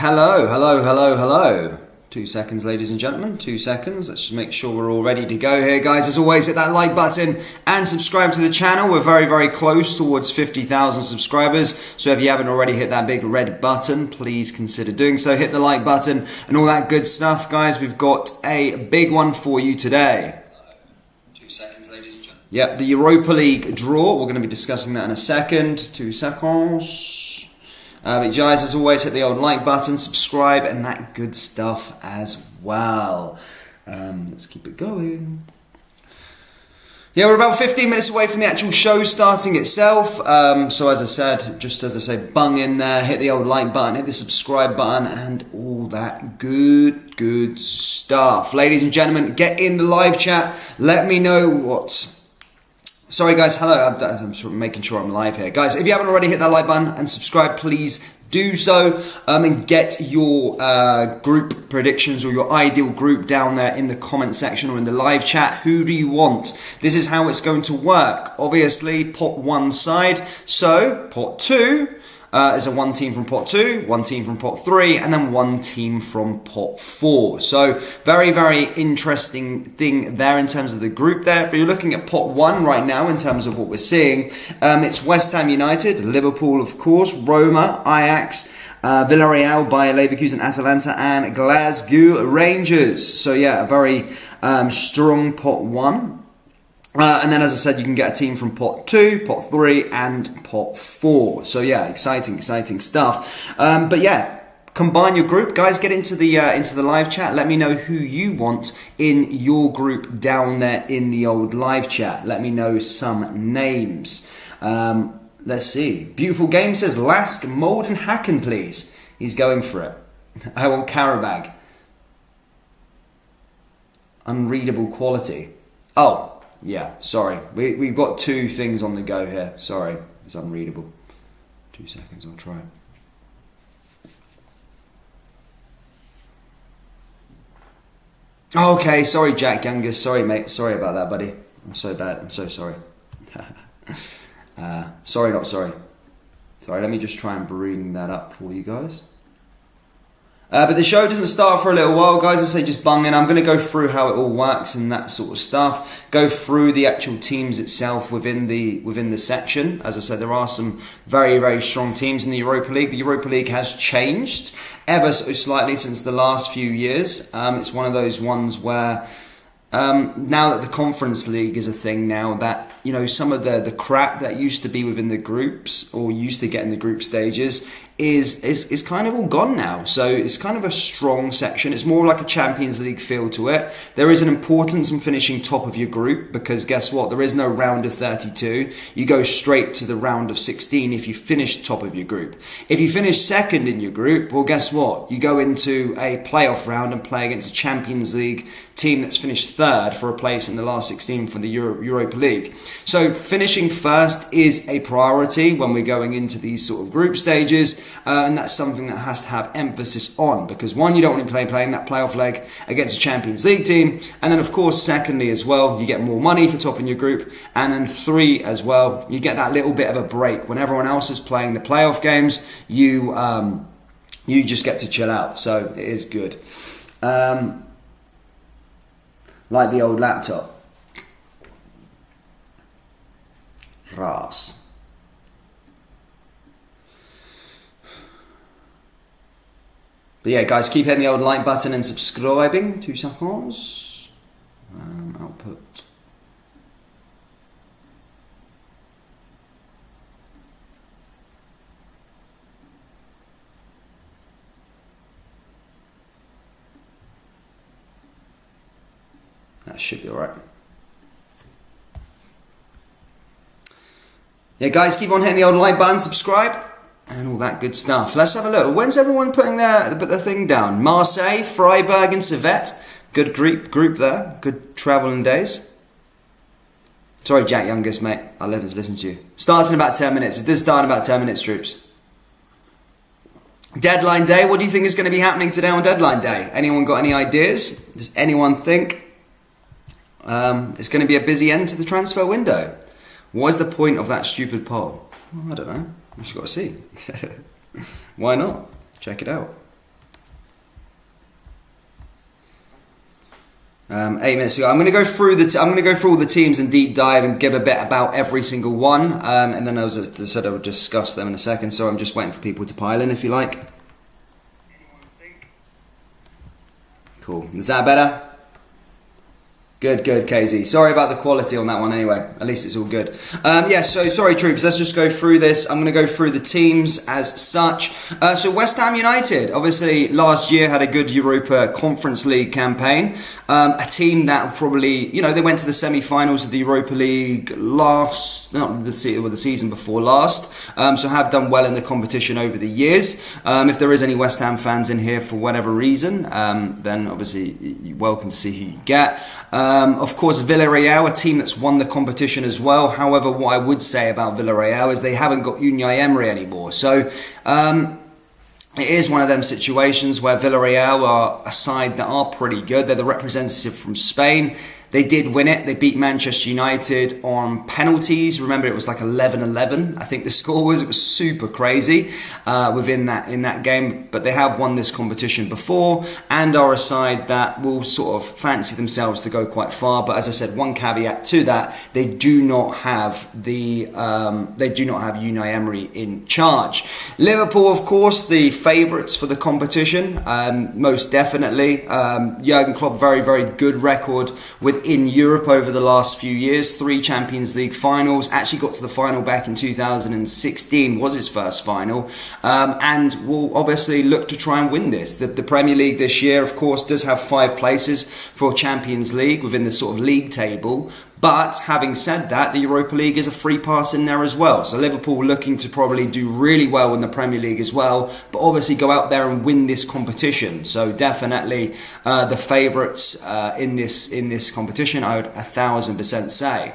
Hello, hello, hello, hello. 2 seconds, ladies and gentlemen, 2 seconds. Let's just make sure we're all ready to go here, guys. As always, hit that like button and subscribe to the channel. We're very, very close towards 50,000 subscribers. So if you haven't already hit that big red button, please consider doing so. Hit the like button and all that good stuff, guys. We've got a big one for you today. 2 seconds, ladies and gentlemen. Yep, the Europa League draw. We're going to be discussing that in a second. 2 seconds. But guys, as always, hit the old like button, subscribe, and that good stuff as well. Let's keep it going. Yeah, we're about 15 minutes away from the actual show starting itself. So as I said, just as I say, bung in there, hit the old like button, hit the subscribe button, and all that good stuff. Ladies and gentlemen, get in the live chat. Let me know what... Sorry guys, hello, I'm sort of making sure I'm live here. Guys, if you haven't already hit that like button and subscribe, please do so. And get your group predictions or your ideal group down there in the comment section or in the live chat. Who do you want? This is how it's going to work. Obviously, pot 1 side. So, pot 2 is a 1 team from pot 2, 1 team from pot 3, and then 1 team from pot 4. So very, very interesting thing there in terms of the group there. If you're looking at pot 1 right now in terms of what we're seeing, it's West Ham United, Liverpool of course, Roma, Ajax, Villarreal, Bayer Leverkusen, Atalanta, and Glasgow Rangers. So yeah, a very strong pot 1. And then, as I said, you can get a team from pot 2, pot 3, and pot 4. So yeah, exciting stuff. But yeah, combine your group, guys. Get into the live chat. Let me know who you want in your group down there in the old live chat. Let me know some names. Let's see. Beautiful Game says Lask, Mould, and Hacken, please. He's going for it. I want Karabag. Unreadable quality. Oh. Yeah, sorry. We've got 2 things on the go here. Sorry, it's unreadable. 2 seconds, I'll try. Okay, sorry, Jack Youngest. Sorry, mate. Sorry about that, buddy. I'm so bad. I'm so sorry. Sorry, not sorry. Sorry, let me just try and bring that up for you guys. But the show doesn't start for a little while, guys. I say just bung in. I'm going to go through how it all works and that sort of stuff. Go through the actual teams itself within the section. As I said, there are some very, very strong teams in the Europa League. The Europa League has changed ever so slightly since the last few years. It's one of those ones where now that the Conference League is a thing now, that some of the crap that used to be within the groups or used to get in the group stages is kind of all gone now. So it's kind of a strong section. It's more like a Champions League feel to it. There is an importance in finishing top of your group because guess what? There is no round of 32. You go straight to the round of 16 if you finish top of your group. If you finish second in your group, well, guess what? You go into a playoff round and play against a Champions League team that's finished third for a place in the last 16 for the Europa League. So finishing first is a priority when we're going into these sort of group stages, and that's something that has to have emphasis on because one, you don't want to be playing that playoff leg against a Champions League team, and then of course secondly as well, you get more money for topping your group, and then 3 as well, you get that little bit of a break when everyone else is playing the playoff games. You just get to chill out, so it is good. Like the old laptop. Ras. But yeah, guys, keep hitting the old like button and subscribing. 2 seconds. Output. That should be alright. Yeah, guys, keep on hitting the old like button, subscribe, and all that good stuff. Let's have a look. When's everyone putting their thing down? Marseille, Freiburg, and Servette. Good group there. Good travelling days. Sorry, Jack Youngest, mate. I'll listen to you. Starts in about 10 minutes. It does start in about 10 minutes, troops. Deadline day. What do you think is going to be happening today on deadline day? Anyone got any ideas? Does anyone think it's going to be a busy end to the transfer window? What is the point of that stupid poll? Well, I don't know. We just got to see. Why not? Check it out. 8 minutes ago. I'm going to go through I'm going to go through all the teams and deep dive and give a bit about every single one, and then I said I would discuss them in a second. So I'm just waiting for people to pile in, if you like. Cool. Is that better? Good, KZ. Sorry about the quality on that one anyway. At least it's all good. So sorry, troops. Let's just go through this. I'm going to go through the teams as such. So West Ham United, obviously, last year had a good Europa Conference League campaign. A team that probably, they went to the semi-finals of the Europa League the season before last. So have done well in the competition over the years. If there is any West Ham fans in here for whatever reason, then obviously you're welcome to see who you get. Of course, Villarreal, a team that's won the competition as well. However, what I would say about Villarreal is they haven't got Ynwa anymore. So it is one of them situations where Villarreal are a side that are pretty good. They're the representative from Spain. They did win it. They beat Manchester United on penalties. Remember, it was like 11-11. I think the score was. It was super crazy in that game. But they have won this competition before and are a side that will sort of fancy themselves to go quite far. But as I said, one caveat to that: they do not have Unai Emery in charge. Liverpool, of course, the favourites for the competition, most definitely. Jurgen Klopp, very, very good record within Europe over the last few years. 3 Champions League finals. Actually got to the final back in 2016, was his first final. And will obviously look to try and win this. The Premier League this year, of course, does have 5 places for Champions League within the sort of league table. But having said that, the Europa League is a free pass in there as well. So Liverpool looking to probably do really well in the Premier League as well, but obviously go out there and win this competition. So definitely the favourites in this competition, I would 1,000% say.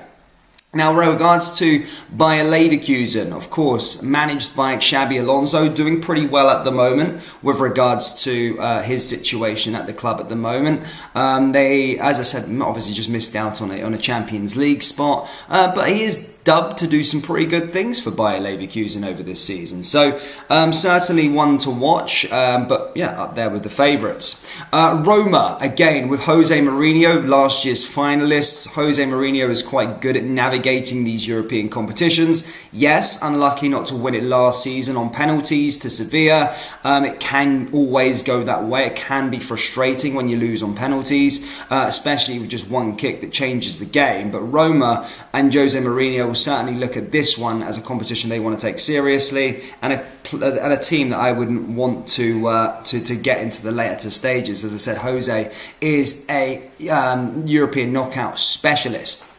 Now, with regards to Bayer Leverkusen, of course, managed by Xabi Alonso, doing pretty well at the moment with regards to his situation at the club at the moment. They, as I said, obviously just missed out on a Champions League spot, but he is dubbed to do some pretty good things for Bayer Leverkusen over this season. So certainly one to watch, but yeah, up there with the favourites. Roma, again, with Jose Mourinho, last year's finalists. Jose Mourinho is quite good at navigating these European competitions. Yes, unlucky not to win it last season on penalties to Sevilla. It can always go that way. It can be frustrating when you lose on penalties, especially with just one kick that changes the game. But Roma and Jose Mourinho will certainly look at this one as a competition they want to take seriously, and a team that I wouldn't want to get into the later stages. As I said, Jose is a European knockout specialist.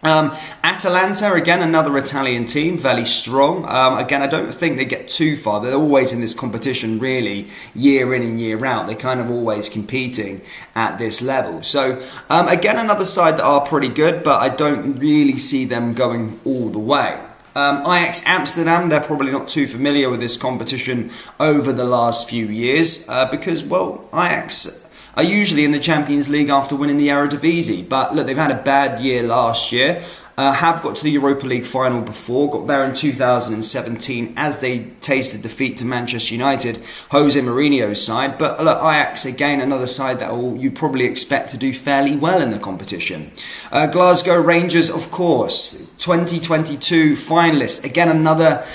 Atalanta, again, another Italian team, very strong. Again, I don't think they get too far. They're always in this competition, really, year in and year out. They're kind of always competing at this level. So, again, another side that are pretty good, but I don't really see them going all the way. Ajax Amsterdam, they're probably not too familiar with this competition over the last few years because, well, Ajax are usually in the Champions League after winning the Eredivisie. But look, they've had a bad year last year. Have got to the Europa League final before, got there in 2017 as they tasted defeat to Manchester United, Jose Mourinho's side. But look, Ajax, again, another side that you probably expect to do fairly well in the competition. Glasgow Rangers, of course, 2022 finalists. Again, another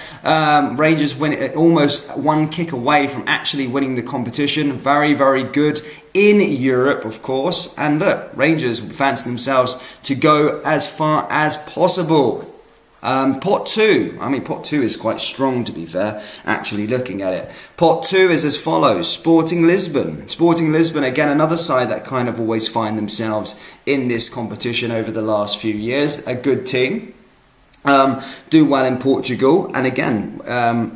Rangers win, almost one kick away from actually winning the competition. Very, very good in Europe, of course. And look, Rangers fancy themselves to go as far as possible. Pot 2. I mean, Pot 2 is quite strong, to be fair, actually looking at it. Pot 2 is as follows. Sporting Lisbon. Sporting Lisbon, again, another side that kind of always find themselves in this competition over the last few years. A good team. Do well in Portugal, and again,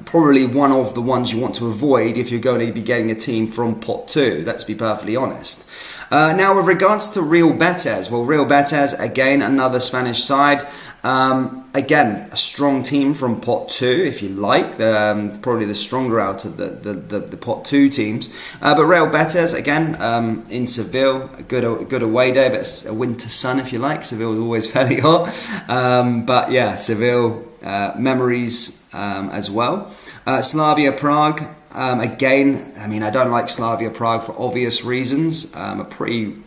probably one of the ones you want to avoid if you're going to be getting a team from Pot 2, let's be perfectly honest. Now, with regards to Real Betis, well, Real Betis, again, another Spanish side. Again, a strong team from Pot 2, if you like. Probably the stronger out of the Pot 2 teams. But Real Betis, again, in Seville, a good away day, but it's a winter sun, if you like. Seville is always fairly hot. But yeah, Seville, memories as well. Slavia Prague, again, I mean, I don't like Slavia Prague for obvious reasons. A pretty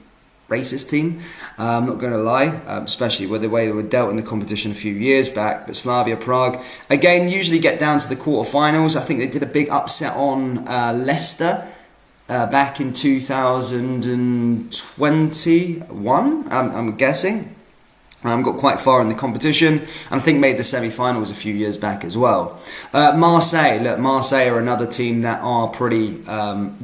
racist team. I'm not going to lie, especially with the way they were dealt in the competition a few years back. But Slavia Prague, again, usually get down to the quarterfinals. I think they did a big upset on Leicester back in 2021, I'm guessing. Got quite far in the competition, and I think made the semi-finals a few years back as well. Marseille are another team that are pretty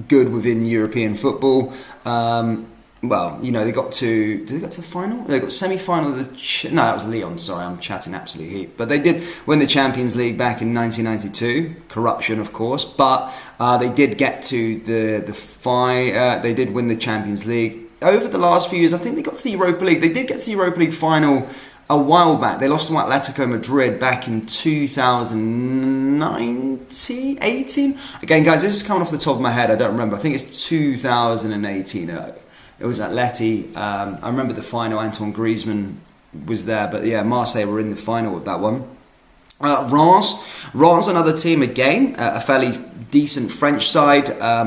good within European football. They got to... Did they get to the final? They got semi-final of the... No, that was Lyon. Sorry, I'm chatting absolute heat. But they did win the Champions League back in 1992. Corruption, of course. But they did get to they did win the Champions League. Over the last few years, I think they got to the Europa League. They did get to the Europa League final a while back. They lost to Atletico Madrid back in 2019, 18. Again, guys, this is coming off the top of my head. I don't remember. I think it's 2018. It was Atleti. I remember the final. Antoine Griezmann was there. But yeah, Marseille were in the final with that one. Reims, another team again, a fairly decent French side.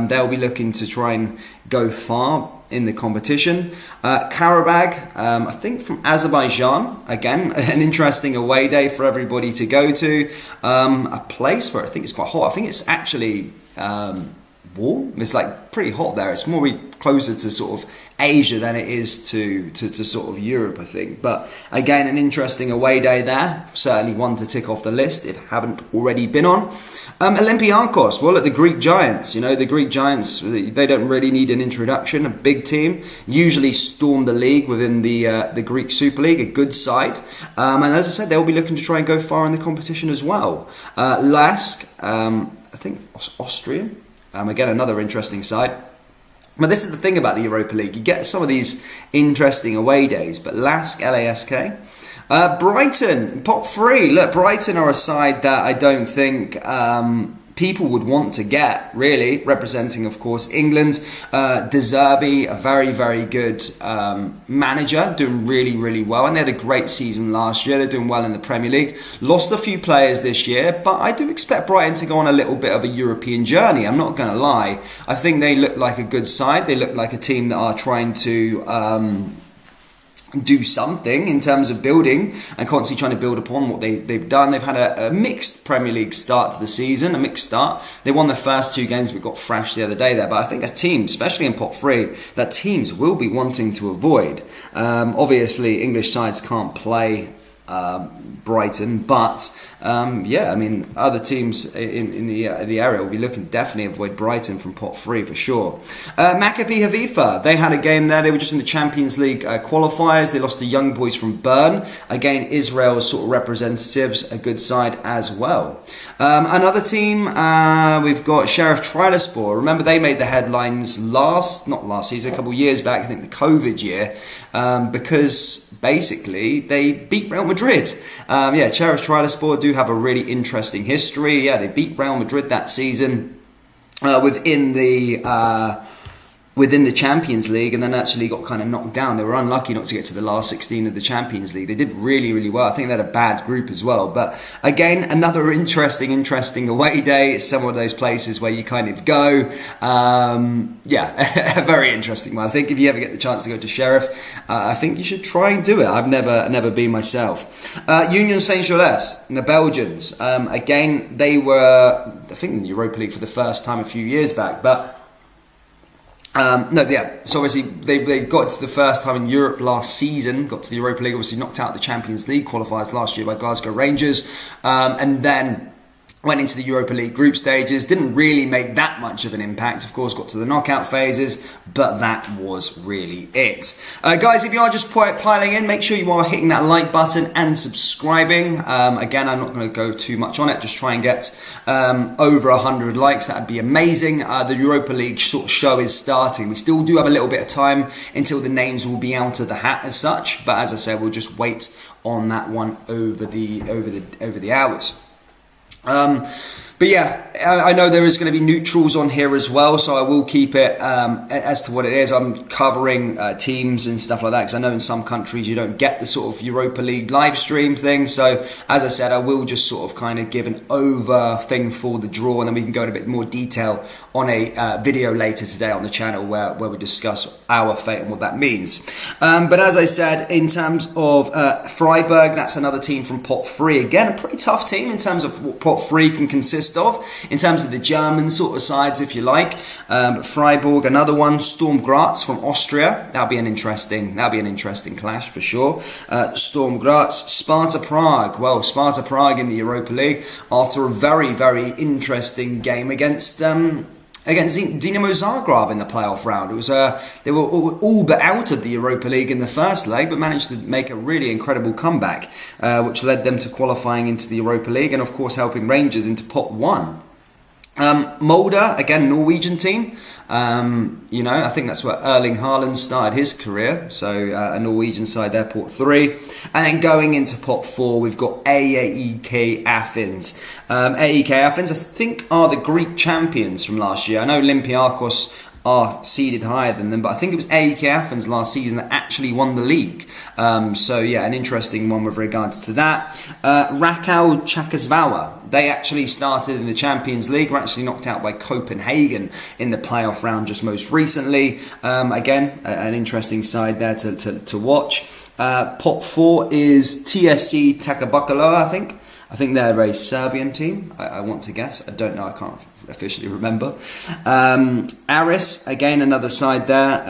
They'll be looking to try and go far in the competition. Karabag, I think from Azerbaijan, again, an interesting away day for everybody to go to. A place where I think it's quite hot. I think it's actually warm. It's like pretty hot there. It's more closer to sort of Asia than it is to sort of Europe, I think. But again, an interesting away day there. Certainly one to tick off the list if haven't already been on. Olympiakos, well, at the Greek Giants. The Greek Giants, they don't really need an introduction. A big team, usually storm the league within the Greek Super League, a good side. And as I said, they'll be looking to try and go far in the competition as well. Lask, I think Austrian. Again, another interesting side. But this is the thing about the Europa League. You get some of these interesting away days. But Lask, L-A-S-K. Brighton, pot 3. Look, Brighton are a side that I don't think people would want to get, really. Representing, of course, England. De Zerbi, a very, very good manager. Doing really, really well. And they had a great season last year. They're doing well in the Premier League. Lost a few players this year. But I do expect Brighton to go on a little bit of a European journey. I'm not going to lie. I think they look like a good side. They look like a team that are trying to... do something in terms of building and constantly trying to build upon what they've done. They've had a mixed Premier League start to the season, a mixed start. They won their first 2 games but got thrashed the other day there. But I think a team, especially in pot 3, that teams will be wanting to avoid. Obviously, English sides can't play Brighton, but other teams in the area will be looking to definitely avoid Brighton from pot 3 for sure. Maccabi Haifa, they had a game there. They were just in the Champions League qualifiers. They lost to young boys from Bern. Again, Israel's sort of representatives, a good side as well. Another team, we've got Sheriff Tiraspol. Remember, they made the headlines not last season, a couple of years back, I think the COVID year, because basically they beat Real Madrid. Sheriff Tiraspol do have a really interesting history. Yeah, they beat Real Madrid that season within the Champions League, and then actually got kind of knocked down. They were unlucky not to get to the last 16 of the Champions League. They did really, really well. I think they had a bad group as well. But again, another interesting away day. It's some of those places where you kind of go. A very interesting one. I think if you ever get the chance to go to Sheriff, I think you should try and do it. I've never been myself. Union Saint-Gilles, the Belgians. Again, they were, I think, in the Europa League for the first time a few years back, but so obviously they got to the first time in Europe last season, got to the Europa League, obviously knocked out the Champions League qualifiers last year by Glasgow Rangers, and then went into the Europa League group stages. Didn't really make that much of an impact. Of course, got to the knockout phases, but that was really it. Guys, if you are just piling in, make sure you are hitting that like button and subscribing. Again, I'm not going to go too much on it. Just try and get over 100 likes. That would be amazing. The Europa League sort of show is starting. We still do have a little bit of time until the names will be out of the hat as such. But as I said, we'll just wait on that one over the hours. But yeah, I know there is going to be neutrals on here as well, so I will keep it as to what it is. I'm covering teams and stuff like that, because I know in some countries you don't get the sort of Europa League live stream thing. So as I said, I will just sort of kind of give an over thing for the draw, and then we can go in a bit more detail on a video later today on the channel where we discuss our fate and what that means. But as I said, in terms of Freiburg, that's another team from pot 3. Again, a pretty tough team in terms of what pot 3 can consist of, in terms of the German sort of sides, if you like. But Freiburg, another one. Sturm Graz from Austria. That'll be an interesting clash for sure. Sturm Graz, Sparta Prague. Well, Sparta Prague in the Europa League after a very, very interesting game against Dinamo Zagreb in the playoff round. It was they were all but out of the Europa League in the first leg, but managed to make a really incredible comeback, which led them to qualifying into the Europa League and, of course, helping Rangers into pot 1. Molde, again, Norwegian team. I think that's where Erling Haaland started his career. So a Norwegian side there, pot 3. And then going into pot 4, we've got AEK Athens. AEK Athens, I think, are the Greek champions from last year. I know Olympiacos are seeded higher than them, but I think it was AEK Athens last season that actually won the league. So yeah, an interesting one with regards to that. Rakow Czechoslovakia, they actually started in the Champions League, were actually knocked out by Copenhagen in the playoff round just most recently. Again, an interesting side there to watch. Pot 4 is TSC Tekabukalo, I think they're a Serbian team, I want to guess. I don't know, I can't officially remember. Aris, again, another side there.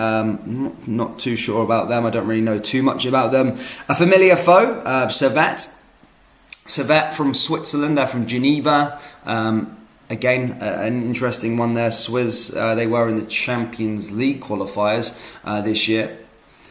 Not too sure about them. I don't really know too much about them. A familiar foe, Servette. Servette from Switzerland, they're from Geneva. Again, an interesting one there. Swiss, they were in the Champions League qualifiers this year.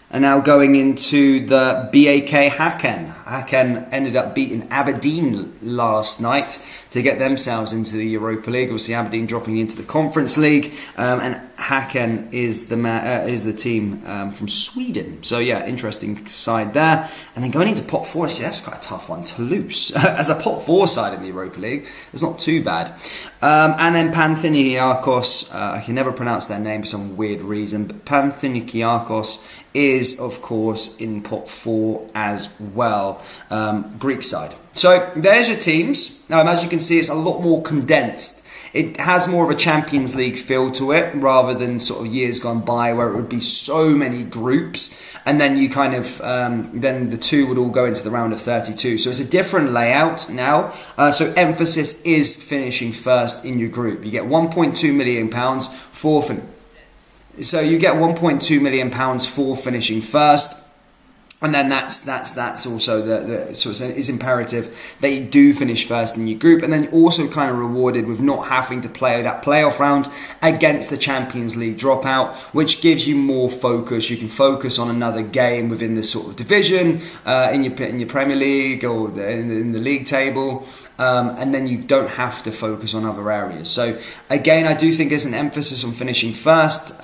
And now going into the BAK Häcken. Häcken ended up beating Aberdeen last night to get themselves into the Europa League. Obviously, Aberdeen dropping into the Conference League, and Häcken is the team from Sweden. So yeah, interesting side there. And then going into pot 4, that's quite a tough one. Toulouse as a pot 4 side in the Europa League, it's not too bad. And then Panathinaikos, I can never pronounce their name for some weird reason, but Panathinaikos is, of course, in pot 4 as well, Greek side. So there's your teams. As you can see, it's a lot more condensed. It has more of a Champions League feel to it, rather than sort of years gone by where it would be so many groups, and then you kind of then the 2 would all go into the round of 32. So it's a different layout now. So emphasis is finishing first in your group. You get £1.2 million for So you get £1.2 million for finishing first. And then that's also so it's imperative that you do finish first in your group, and then you're also kind of rewarded with not having to play that playoff round against the Champions League dropout, which gives you more focus. You can focus on another game within this sort of division in your Premier League or in the league table. And then you don't have to focus on other areas. So again, I do think there's an emphasis on finishing first,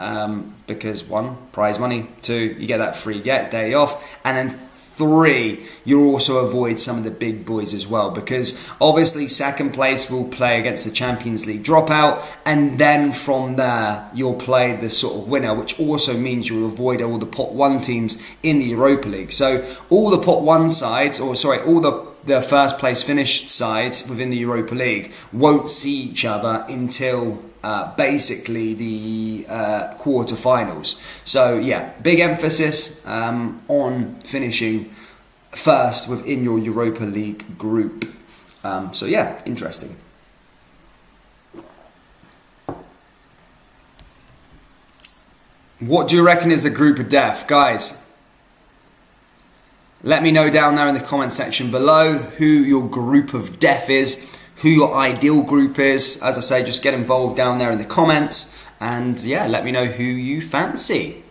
because 1, prize money, 2, you get that free day off, and then 3, you'll also avoid some of the big boys as well, because obviously second place will play against the Champions League dropout, and then from there you'll play the sort of winner, which also means you'll avoid all the pot 1 teams in the Europa League. So all the pot 1 sides, all the first place finished sides within the Europa League won't see each other until basically the quarterfinals. So yeah, big emphasis on finishing first within your Europa League group. So yeah, interesting. What do you reckon is the group of death, guys? Let me know down there in the comment section below who your group of death is, who your ideal group is. As I say, just get involved down there in the comments, and yeah, let me know who you fancy.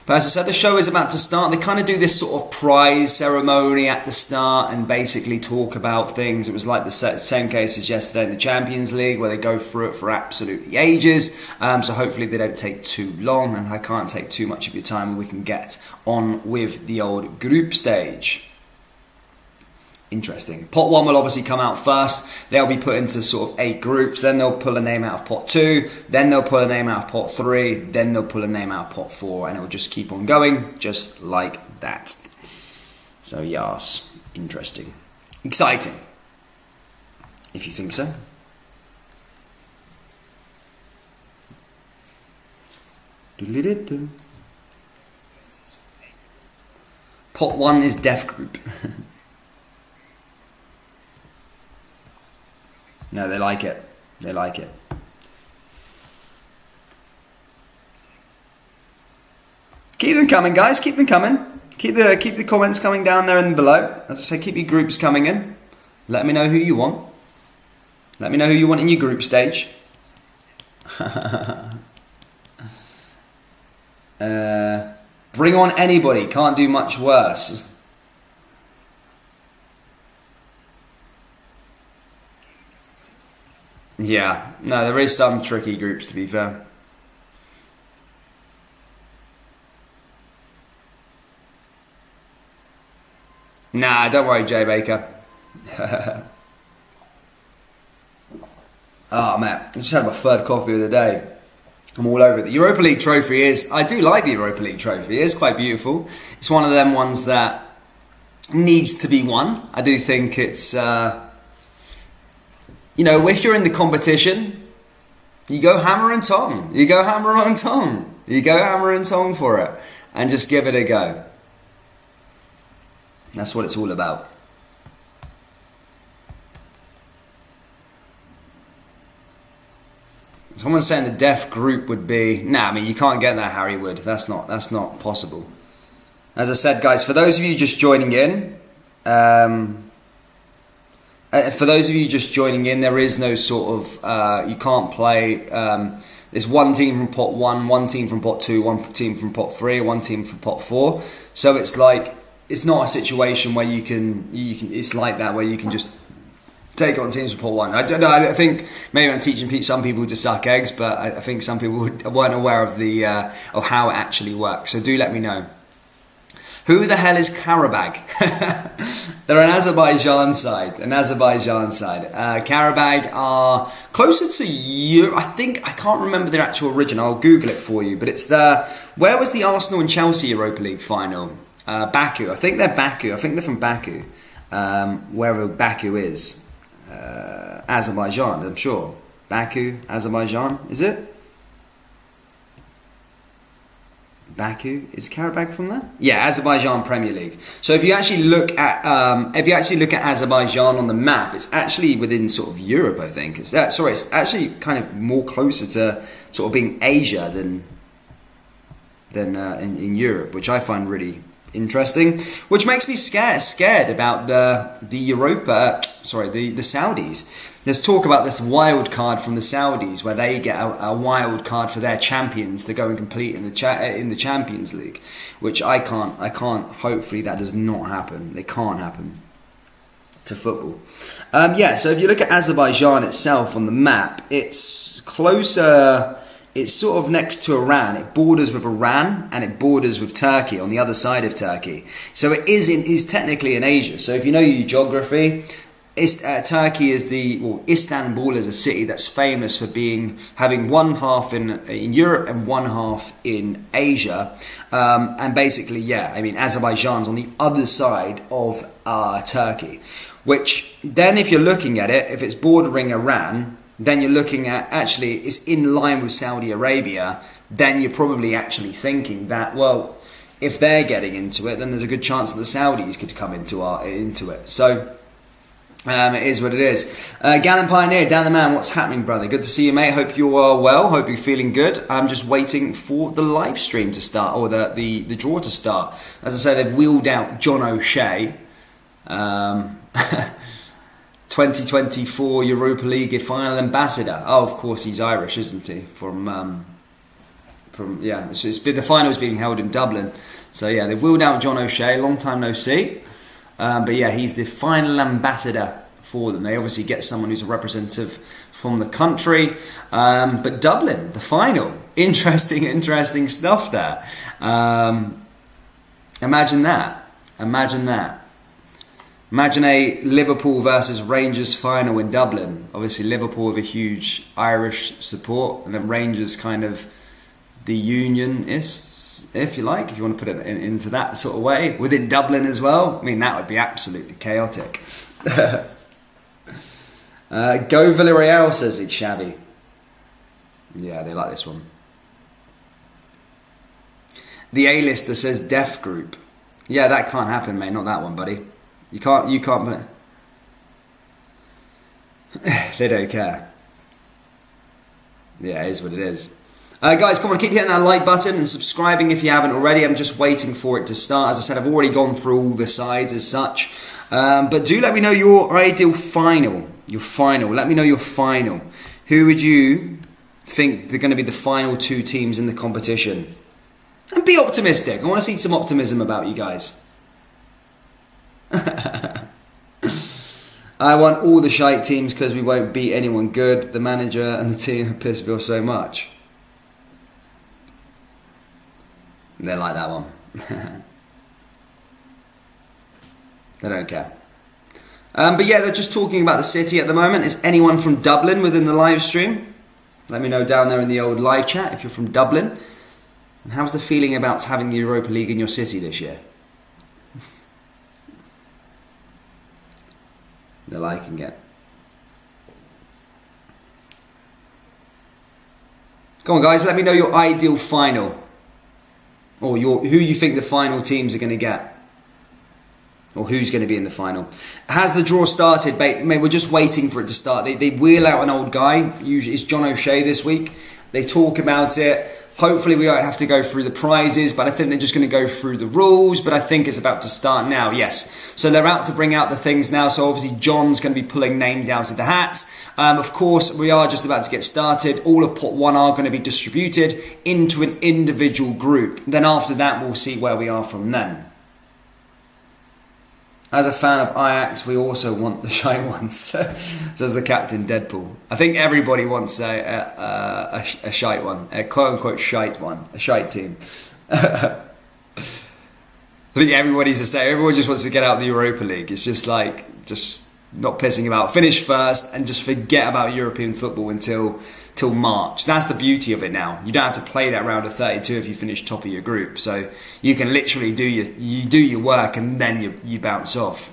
But as I said, the show is about to start. They kind of do this sort of prize ceremony at the start and basically talk about things. It was like the same case as yesterday in the Champions League, where they go through it for absolutely ages. So hopefully they don't take too long, and I can't take too much of your time, and we can get on with the old group stage. Interesting. Pot 1 will obviously come out first. They'll be put into sort of 8 groups. Then they'll pull a name out of pot 2. Then they'll pull a name out of pot 3. Then they'll pull a name out of pot 4. And it'll just keep on going, just like that. So, yes. Interesting. Exciting. If you think so. Pot 1 is Deaf Group. No, they like it. They like it. Keep them coming, guys. Keep them coming. Keep the comments coming down there and below. As I say, keep your groups coming in. Let me know who you want. Let me know who you want in your group stage. Bring on anybody. Can't do much worse. Yeah, no, there is some tricky groups, to be fair. Nah, don't worry, Jay Baker. Oh, man, I just had my 3rd coffee of the day. I'm all over it. The Europa League trophy I do like the Europa League trophy. It is quite beautiful. It's one of them ones that needs to be won. I do think it's... you know, if you're in the competition, you go hammer and tong. You go hammer and tong. You go hammer and tong for it. And just give it a go. That's what it's all about. Someone's saying the deaf group would be... Nah, I mean, you can't get that, Harry Wood. That's not possible. As I said, guys, for those of you just joining in... for those of you just joining in, there is no sort of... you can't play... there's one team from pot 1, one team from pot 2, one team from pot 3, one team from pot 4. So it's like... It's not a situation where you can... It's like that, where you can just take on teams from pot 1. I don't know, I think maybe I'm teaching some people to suck eggs, but I think some people weren't aware of the of how it actually works. So do let me know. Who the hell is Karabag? They're an Azerbaijan side. Karabag are closer to Europe. I can't remember their actual origin. I'll Google it for you. But it's where was the Arsenal and Chelsea Europa League final? Baku. I think they're Baku. I think they're from Baku. Wherever Baku is. Azerbaijan, I'm sure. Baku, Azerbaijan, is it? Baku, is Karabag from there? Yeah, Azerbaijan Premier League. So if you actually look at Azerbaijan on the map, it's actually within sort of Europe, I think. It's actually kind of more closer to sort of being Asia than in Europe, which I find really interesting. Which makes me scared about the Europa. The Saudis. There's talk about this wild card from the Saudis, where they get a wild card for their champions to go and compete in the Champions League, which I can't. Hopefully, that does not happen. It can't happen to football. So if you look at Azerbaijan itself on the map, it's closer. It's sort of next to Iran. It borders with Iran and it borders with Turkey on the other side of Turkey. So it is technically in Asia. So if you know your geography. Turkey is Istanbul is a city that's famous for having one half in Europe and one half in Asia, and basically, Azerbaijan's on the other side of Turkey. Which then, if you're looking at it, if it's bordering Iran, then you're looking at actually it's in line with Saudi Arabia. Then you're probably actually thinking that if they're getting into it, then there's a good chance that the Saudis could come into it. So. It is what it is. Gallant Pioneer, Dan the Man, what's happening, brother? Good to see you, mate. Hope you are well. Hope you're feeling good. I'm just waiting for the live stream to start, or the draw to start. As I said, they've wheeled out John O'Shea, 2024 Europa League final ambassador. Oh, of course, he's Irish, isn't he? The final's being held in Dublin. So yeah, they've wheeled out John O'Shea. Long time no see. But yeah, he's the final ambassador for them. They obviously get someone who's a representative from the country. But Dublin, the final. Interesting stuff there. Imagine that. Imagine a Liverpool versus Rangers final in Dublin. Obviously Liverpool with a huge Irish support, and then Rangers kind of the unionists, if you like, if you want to put it into that sort of way, within Dublin as well. I mean, that would be absolutely chaotic. Go Villarreal, says it's shabby. Yeah, they like this one. The A-lister says Deaf Group. Yeah, that can't happen, mate. Not that one, buddy. You can't. They don't care. Yeah, it is what it is. Guys, come on, keep hitting that like button and subscribing if you haven't already. I'm just waiting for it to start. As I said, I've already gone through all the sides as such. But do let me know your ideal final. Your final. Let me know your final. Who would you think they're going to be the final two teams in the competition? And be optimistic. I want to see some optimism about you guys. I want all the shite teams because we won't beat anyone good. The manager and the team have pissed me off so much. They like that one. They don't care. But yeah, they're just talking about the city at the moment. Is anyone from Dublin within the live stream? Let me know down there in the old live chat if you're from Dublin. And how's the feeling about having the Europa League in your city this year? They're liking it. Come on, guys, let me know your ideal final. Or who you think the final teams are going to get. Or who's going to be in the final. Has the draw started? Mate, we're just waiting for it to start. They wheel out an old guy. Usually it's John O'Shea this week. They talk about it. Hopefully we won't have to go through the prizes, but I think they're just going to go through the rules. But I think it's about to start now, yes. So they're out to bring out the things now. So obviously John's going to be pulling names out of the hat. Of course, we are just about to get started. All of pot 1 are going to be distributed into an individual group. Then after that, we'll see where we are from then. As a fan of Ajax, we also want the shy ones, says the captain Deadpool. I think everybody wants a shite one, a quote-unquote shite one, a shite team. I think everybody's the same. Everyone just wants to get out of the Europa League. It's just like, just not pissing about. Finish first and just forget about European football until March. That's the beauty of it now. You don't have to play that round of 32 if you finish top of your group. So you can literally do your work and then you bounce off.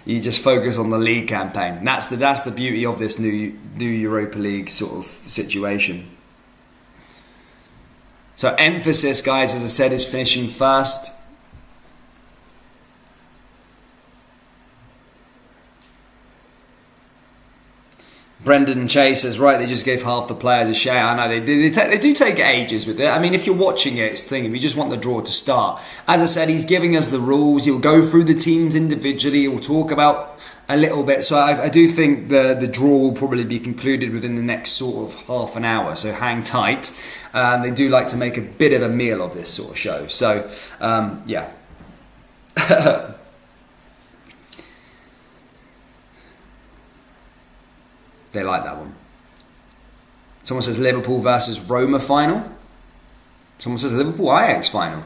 You just focus on the league campaign. That's the beauty of this new Europa League sort of situation. So emphasis, guys, as I said, is finishing first. Brendan Chase says, right, they just gave half the players a share. I know they do take ages with it. I mean, if you're watching it, it's thinking, we just want the draw to start. As I said, he's giving us the rules. He'll go through the teams individually. He'll talk about a little bit. So I do think the draw will probably be concluded within the next sort of half an hour. So hang tight. They do like to make a bit of a meal of this sort of show. So, yeah. They like that one. Someone says Liverpool versus Roma final. Someone says Liverpool Ajax final.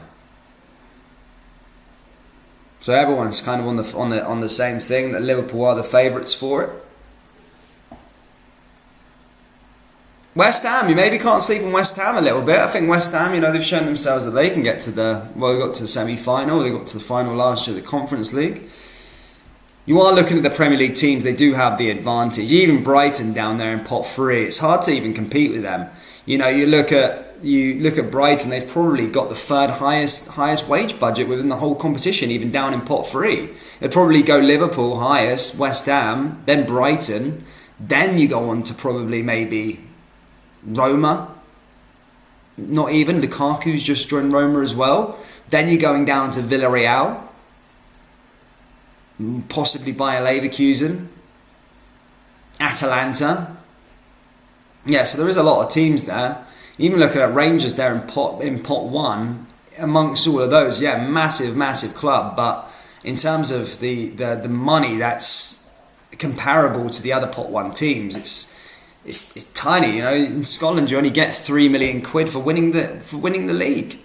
So everyone's kind of on the same thing, that Liverpool are the favourites for it. West Ham, you maybe can't sleep on West Ham a little bit. I think West Ham, they've shown themselves that they can get to they got to the semi-final, they got to the final last year of the Conference League. You are looking at the Premier League teams, they do have the advantage. Even Brighton down there in pot 3, it's hard to even compete with them. You look at Brighton, they've probably got the third highest wage budget within the whole competition, even down in pot 3. It'd probably go Liverpool highest, West Ham, then Brighton, then you go on to probably maybe Roma. Not even, Lukaku's just joined Roma as well. Then you're going down to Villarreal. Possibly Bayer Leverkusen, Atalanta. Yeah, so there is a lot of teams there. Even looking at Rangers there in pot 1, amongst all of those, yeah, massive club. But in terms of the money, that's comparable to the other pot 1 teams. It's tiny. In Scotland, you only get £3 million for winning the league.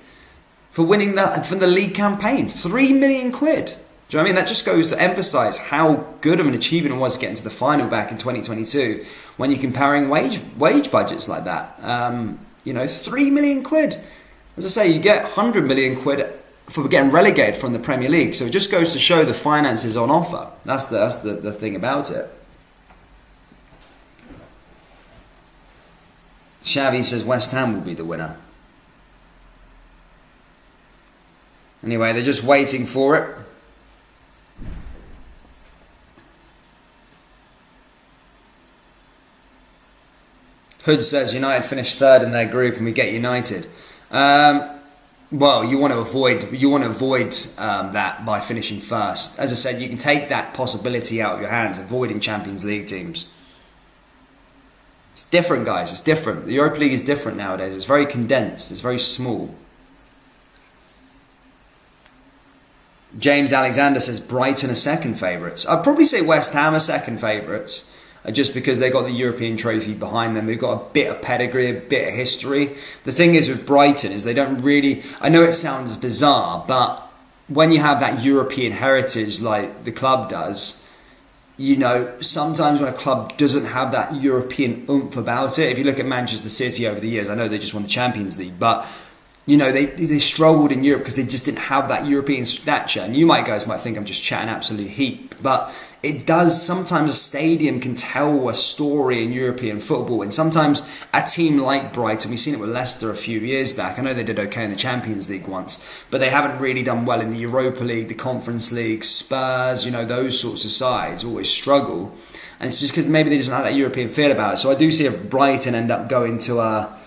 for winning from the league campaign. 3 million quid. Do you know what I mean? That just goes to emphasise how good of an achievement it was getting to the final back in 2022 when you're comparing wage budgets like that. 3 million quid. As I say, you get 100 million quid for getting relegated from the Premier League. So it just goes to show the finances on offer. That's the thing about it. Xavi says West Ham will be the winner. Anyway, they're just waiting for it. Hood says United finished third in their group and we get United. Well, you want to avoid that by finishing first. As I said, you can take that possibility out of your hands, avoiding Champions League teams. It's different, guys. It's different. The Europa League is different nowadays. It's very condensed. It's very small. James Alexander says Brighton are second favourites. I'd probably say West Ham are second favourites, just because they got the European trophy behind them. They've got a bit of pedigree, a bit of history. The thing is with Brighton is they don't really... I know it sounds bizarre, but when you have that European heritage like the club does, sometimes when a club doesn't have that European oomph about it, if you look at Manchester City over the years, I know they just won the Champions League, but they struggled in Europe because they just didn't have that European stature. And you guys might think I'm just chatting absolute heap, but it does. Sometimes a stadium can tell a story in European football, and sometimes a team like Brighton, we've seen it with Leicester a few years back. I know they did okay in the Champions League once, but they haven't really done well in the Europa League, the Conference League. Spurs, those sorts of sides always struggle, and it's just because maybe they just don't have that European feel about it. So I do see if Brighton end up going to a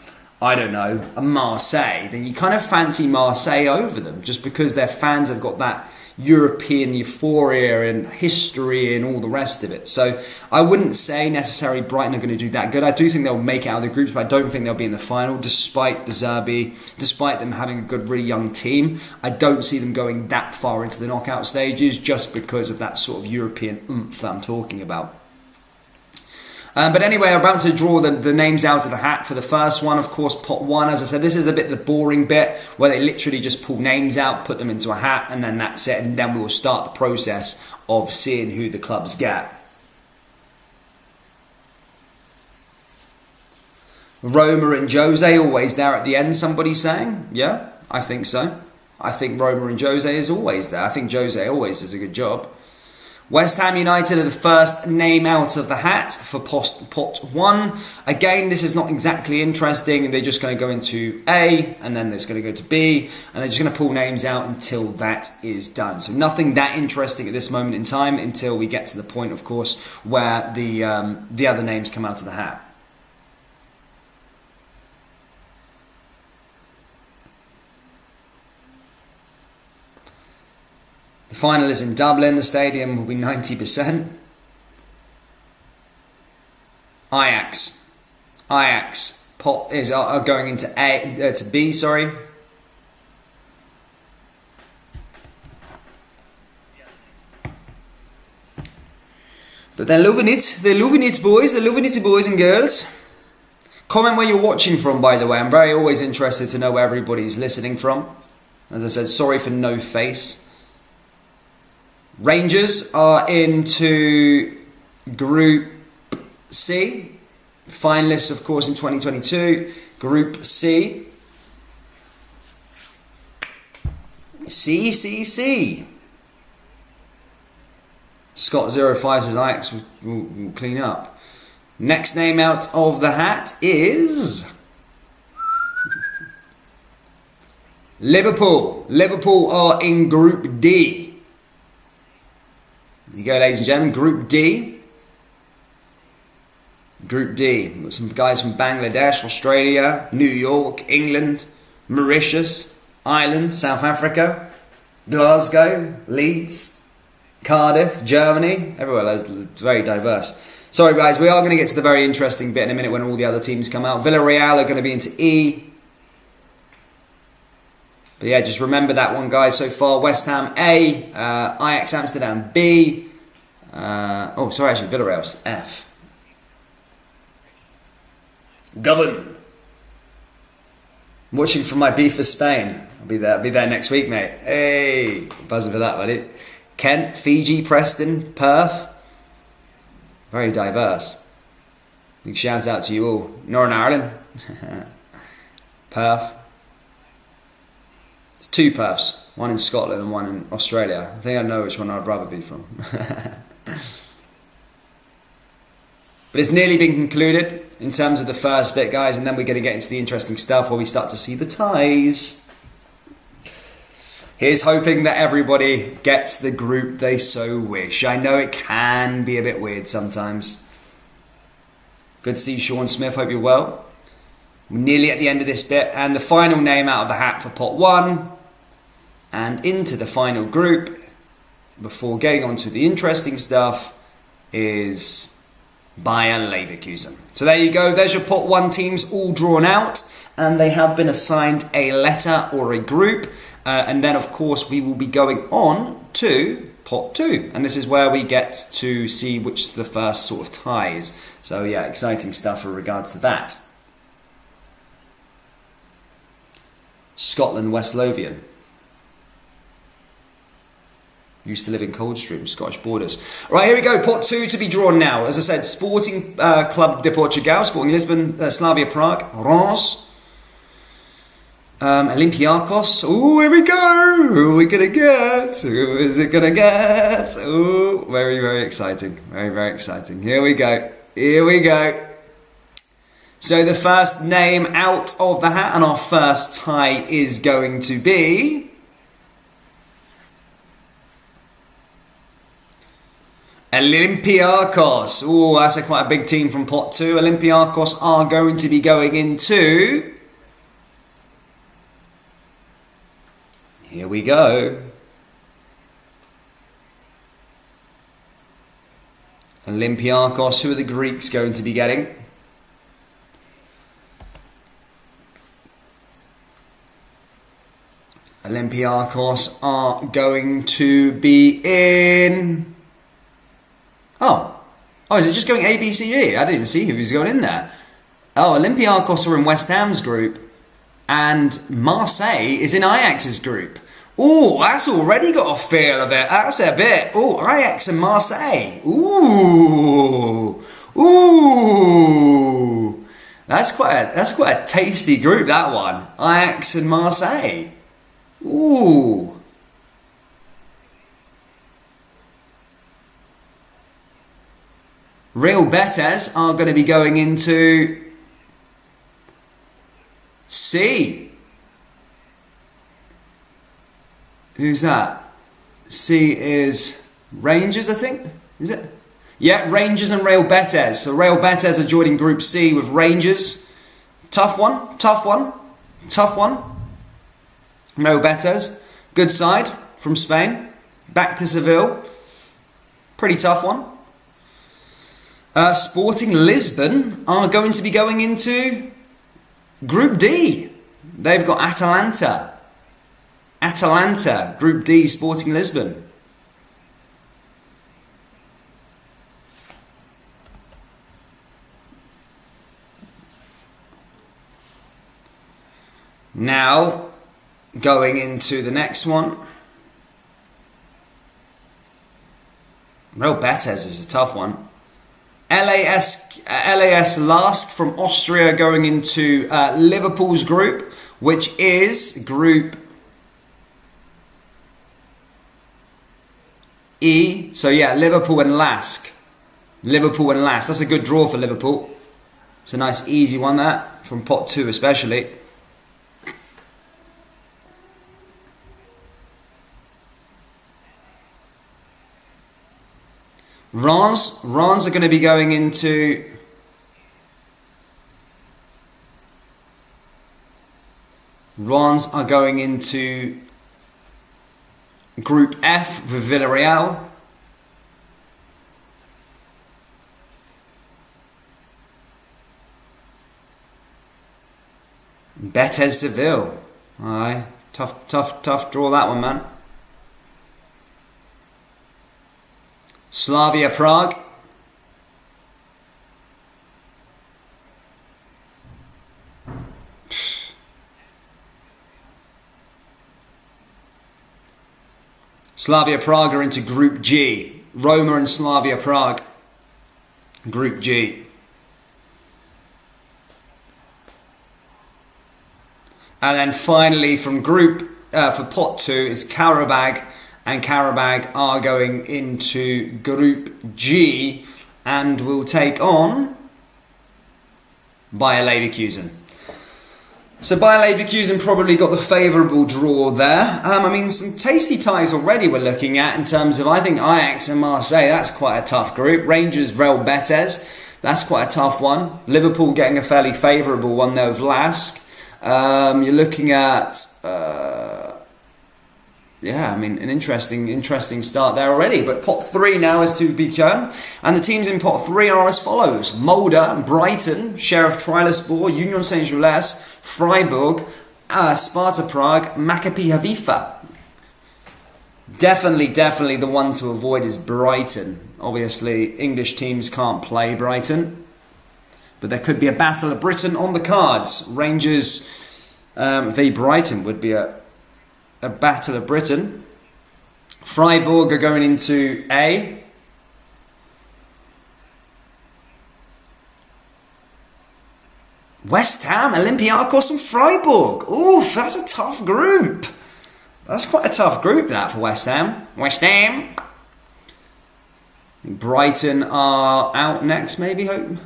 Marseille, then you kind of fancy Marseille over them just because their fans have got that European euphoria and history and all the rest of it. So I wouldn't say necessarily Brighton are going to do that good. I do think they'll make it out of the groups, but I don't think they'll be in the final despite De Zerbi, despite them having a good, really young team. I don't see them going that far into the knockout stages just because of that sort of European oomph that I'm talking about. But anyway, I'm about to draw the names out of the hat for the first one. Of course, pot one, as I said, this is the boring bit where they literally just pull names out, put them into a hat, and then that's it. And then we will start the process of seeing who the clubs get. Roma and Jose always there at the end, somebody's saying. Yeah, I think so. I think Roma and Jose is always there. I think Jose always does a good job. West Ham United are the first name out of the hat for pot one. Again, this is not exactly interesting. They're just going to go into A, and then it's going to go to B, and they're just going to pull names out until that is done. So nothing that interesting at this moment in time until we get to the point, of course, where the other names come out of the hat. The final is in Dublin. The stadium will be 90%. Ajax pot are going into to B. Sorry. But they're loving it. They're loving it, boys. They're loving it, boys and girls. Comment where you're watching from, by the way. I'm always interested to know where everybody's listening from. As I said, sorry for no face. Rangers are into Group C. Finalists, of course, in 2022. Group C. C. Scott05 says Ajax will clean up. Next name out of the hat is Liverpool. Liverpool are in Group D. There you go, ladies and gentlemen. Group D. Group D. We've got some guys from Bangladesh, Australia, New York, England, Mauritius, Ireland, South Africa, Glasgow, Leeds, Cardiff, Germany. Everywhere. It's very diverse. Sorry, guys. We are going to get to the very interesting bit in a minute when all the other teams come out. Villarreal are going to be into E. But yeah, just remember that one, guys. So far, West Ham A, Ajax Amsterdam B. Actually, Villarreal's F. watching from my beef for Spain. I'll be there next week, mate. Hey, buzzing for that, buddy. Kent, Fiji, Preston, Perth. Very diverse. Big shout out to you all. Northern Ireland. Perth. There's 2 Perths. One in Scotland and one in Australia. I think I know which one I'd rather be from. But it's nearly been concluded in terms of the first bit, guys, and then we're going to get into the interesting stuff where we start to see the ties. Here's hoping that everybody gets the group they so wish. I know it can be a bit weird sometimes. Good to see you, Sean Smith. Hope you're well. We're nearly at the end of this bit, and the final name out of the hat for pot 1 and into the final group before getting on to the interesting stuff is Bayer Leverkusen. So there you go, there's your pot 1 teams all drawn out, and they have been assigned a letter or a group, and then of course we will be going on to pot 2, and this is where we get to see which the first sort of ties. So yeah, exciting stuff with regards to that. Scotland, West Lothian. Used to live in Coldstream, Scottish borders. Right, here we go. Pot 2 to be drawn now. As I said, Sporting Club de Portugal, Sporting Lisbon, Slavia Prague, Reims, Olympiacos. Oh, here we go. Who are we going to get? Who is it going to get? Oh, very, very exciting. Very, very exciting. Here we go. Here we go. So the first name out of the hat and our first tie is going to be Olympiacos. Oh, that's quite a big team from pot 2. Olympiacos are going to be going into... Here we go. Olympiacos, who are the Greeks going to be getting? Olympiacos are going to be in... Oh, is it just going A, B, C, D? I didn't even see who was going in there. Oh, Olympiacos are in West Ham's group, and Marseille is in Ajax's group. Oh, that's already got a feel of it. That's a bit. Oh, Ajax and Marseille. Ooh, that's quite a tasty group. That one, Ajax and Marseille. Ooh. Real Betis are going to be going into C. Who's that? C is Rangers, I think. Is it? Yeah, Rangers and Real Betis. So Real Betis are joining Group C with Rangers. Tough one. Real Betis. Good side from Spain. Back to Seville. Pretty tough one. Sporting Lisbon are going to be going into Group D. They've got Atalanta, Group D, Sporting Lisbon. Now, going into the next one. Real Betis is a tough one. LAS Lask from Austria going into Liverpool's group, which is Group E. So yeah, Liverpool and Lask. That's a good draw for Liverpool. It's a nice easy one, that, from pot 2 especially. Reims are going to be going into Group F with Villarreal. Betis Seville. Aye, tough draw that one, man. Slavia Prague. Slavia Prague are into Group G. Roma and Slavia Prague. Group G. And then finally from for pot 2 is Karabag. And Karabag are going into Group G and will take on Bayer Leverkusen. So Bayer Leverkusen probably got the favourable draw there. I mean, some tasty ties already we're looking at in terms of, I think, Ajax and Marseille. That's quite a tough group. Rangers, Real Betis. That's quite a tough one. Liverpool getting a fairly favourable one there with Lask. You're looking at... an interesting start there already. But pot 3 now is to be begun. And the teams in pot 3 are as follows. Molde, Brighton, Sheriff Tiraspol, Union Saint-Gilles, Freiburg, Sparta Prague, Maccabi Haifa. Definitely the one to avoid is Brighton. Obviously, English teams can't play Brighton. But there could be a Battle of Britain on the cards. Rangers v Brighton would be a Battle of Britain. Freiburg are going into A. West Ham, Olympiacos and Freiburg. Oof, that's a tough group. That's quite a tough group, that, for West Ham. West Ham. Brighton are out next, maybe, hope.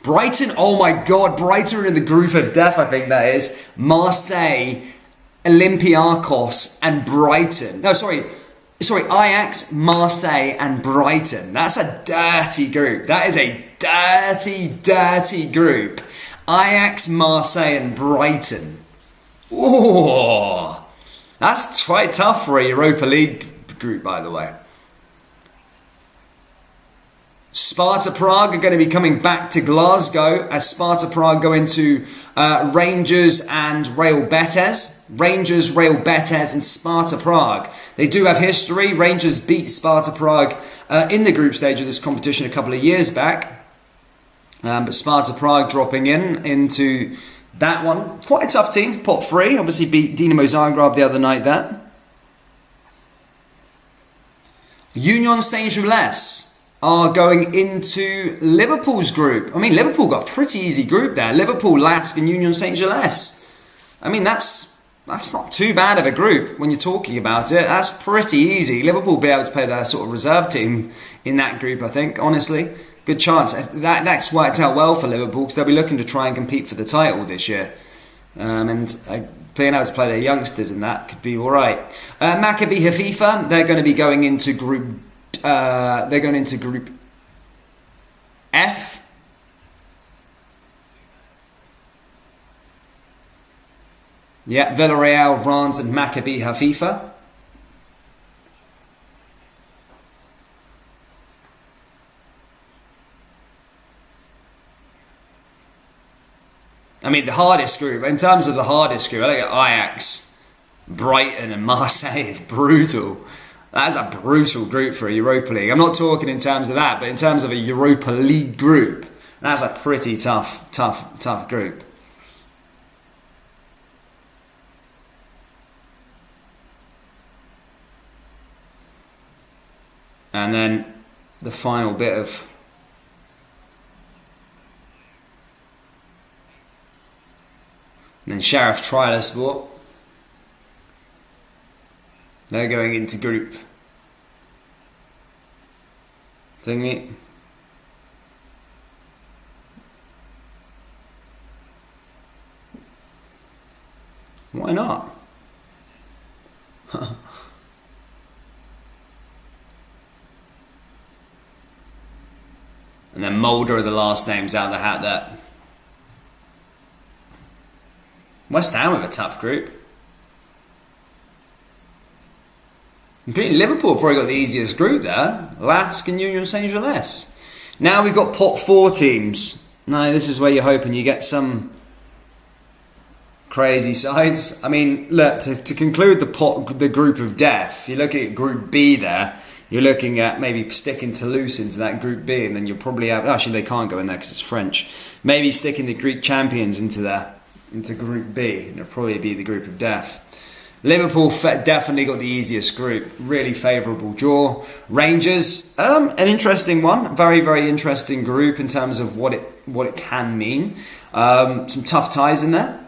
Brighton, oh my God, Brighton are in the group of death, I think that is. Marseille, Olympiacos and Brighton. No, sorry, Ajax, Marseille and Brighton. That's a dirty group. That is a dirty group. Ajax, Marseille and Brighton. Oh, that's quite tough for a Europa League group, by the way. Sparta Prague are going to be coming back to Glasgow as Sparta Prague go into Rangers and Real Betis. Rangers, Real Betis and Sparta Prague. They do have history. Rangers beat Sparta Prague in the group stage of this competition a couple of years back. But Sparta Prague dropping into that one. Quite a tough team for pot 3. Obviously beat Dinamo Zagreb the other night there. Union Saint-Gilles are going into Liverpool's group. I mean, Liverpool got a pretty easy group there. Liverpool, Lask and Union Saint-Gilles. I mean, that's not too bad of a group when you're talking about it. That's pretty easy. Liverpool will be able to play their sort of reserve team in that group, I think, honestly. Good chance. That's worked out well for Liverpool because they'll be looking to try and compete for the title this year. And being able to play their youngsters in that could be all right. Maccabi Haifa, they're going to be going into group... they're going into Group F. Yeah, Villarreal, Reims and Maccabi Haifa. I mean, the hardest group, in terms of the hardest group, I look at Ajax, Brighton and Marseille. It's brutal. That's a brutal group for a Europa League. I'm not talking in terms of that, but in terms of a Europa League group, that's a pretty tough group. And then the final bit of... And then Sheriff Tiraspol. They're going into group thingy. Why not? And then Mulder are the last names out of the hat there. West Ham have a tough group. Liverpool probably got the easiest group there. Lask and Union Saint-Gilles. Now we've got pot 4 teams. Now this is where you're hoping you get some crazy sides. I mean, look, to conclude the group of death, you're looking at Group B there. You're looking at maybe sticking Toulouse into that Group B, and then you'll probably have... Actually, they can't go in there because it's French. Maybe sticking the Greek champions into Group B, and it'll probably be the group of death. Liverpool definitely got the easiest group. Really favourable draw. Rangers, an interesting one. Very, very interesting group in terms of what it can mean. Some tough ties in there.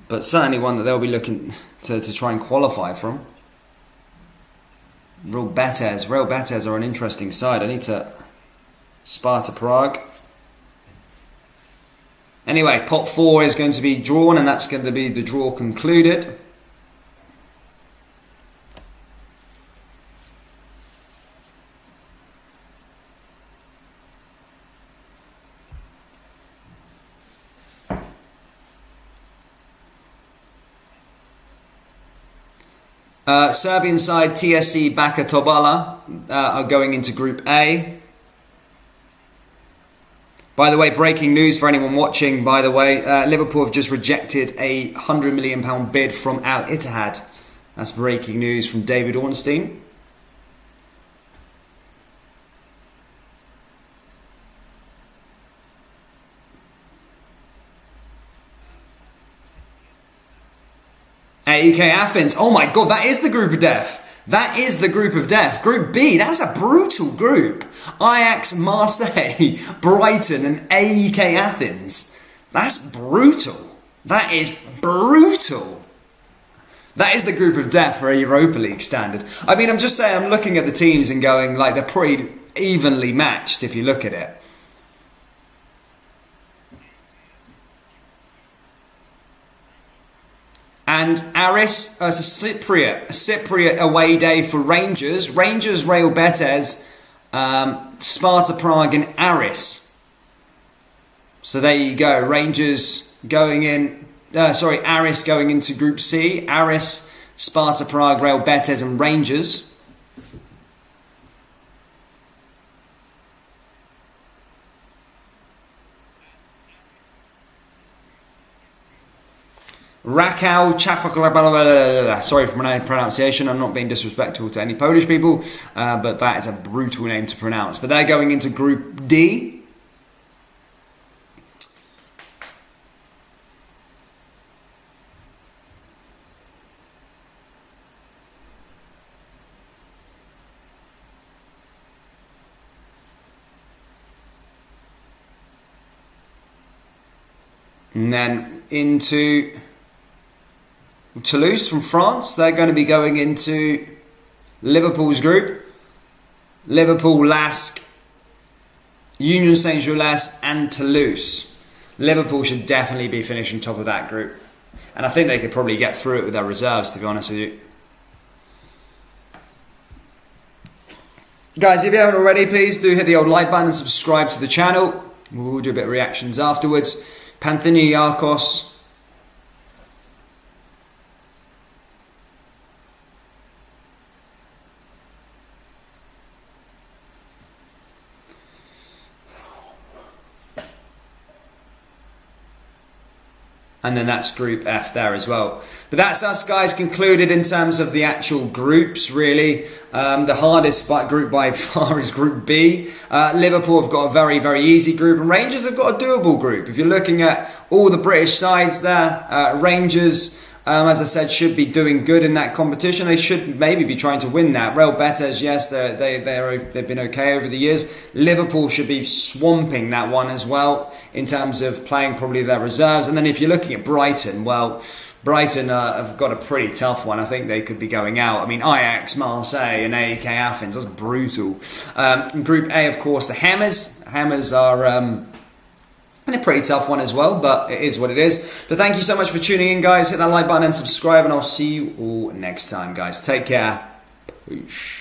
But certainly one that they'll be looking to try and qualify from. Real Betis are an interesting side. I need to... Sparta Prague. Anyway, pot 4 is going to be drawn, and that's going to be the draw concluded. Serbian side TSC Baka Tobala are going into Group A. By the way, breaking news for anyone watching, by the way, Liverpool have just rejected a £100 million bid from Al Ittihad. That's breaking news from David Ornstein. AEK Athens, oh my god, that is the group of death. That is the group of death. Group B, that's a brutal group. Ajax, Marseille, Brighton and AEK Athens. That's brutal. That is brutal. That is the group of death for a Europa League standard. I mean, I'm just saying, I'm looking at the teams and going, like, they're pretty evenly matched if you look at it. And Aris, a Cypriot away day for Rangers. Rangers, Real Betis, Sparta Prague and Aris. So there you go. Rangers going in, Aris going into Group C. Aris, Sparta Prague, Real Betis and Rangers. Rakau Chafak, sorry for my pronunciation, I'm not being disrespectful to any Polish people, but that is a brutal name to pronounce. But they're going into Group D. And then into Toulouse from France. They're going to be going into Liverpool's group. Liverpool, LASK, Union Saint-Gilles and Toulouse. Liverpool should definitely be finishing top of that group. And I think they could probably get through it with their reserves, to be honest with you. Guys, if you haven't already, please do hit the old like button and subscribe to the channel. We'll do a bit of reactions afterwards. Panathinaikos. And then that's Group F there as well. But that's us, guys, concluded in terms of the actual groups, really. The hardest group by far is Group B. Liverpool have got a very, very easy group, and Rangers have got a doable group. If you're looking at all the British sides there, Rangers, as I said, should be doing good in that competition. They should maybe be trying to win that. Real Betis, yes, they've been okay over the years. Liverpool should be swamping that one as well in terms of playing probably their reserves. And then if you're looking at Brighton, well, Brighton have got a pretty tough one. I think they could be going out. I mean, Ajax, Marseille and AEK Athens, that's brutal. Group A, of course, the Hammers. Hammers are... and a pretty tough one as well, but it is what it is. But thank you so much for tuning in, guys. Hit that like button and subscribe, and I'll see you all next time, guys. Take care. Peace.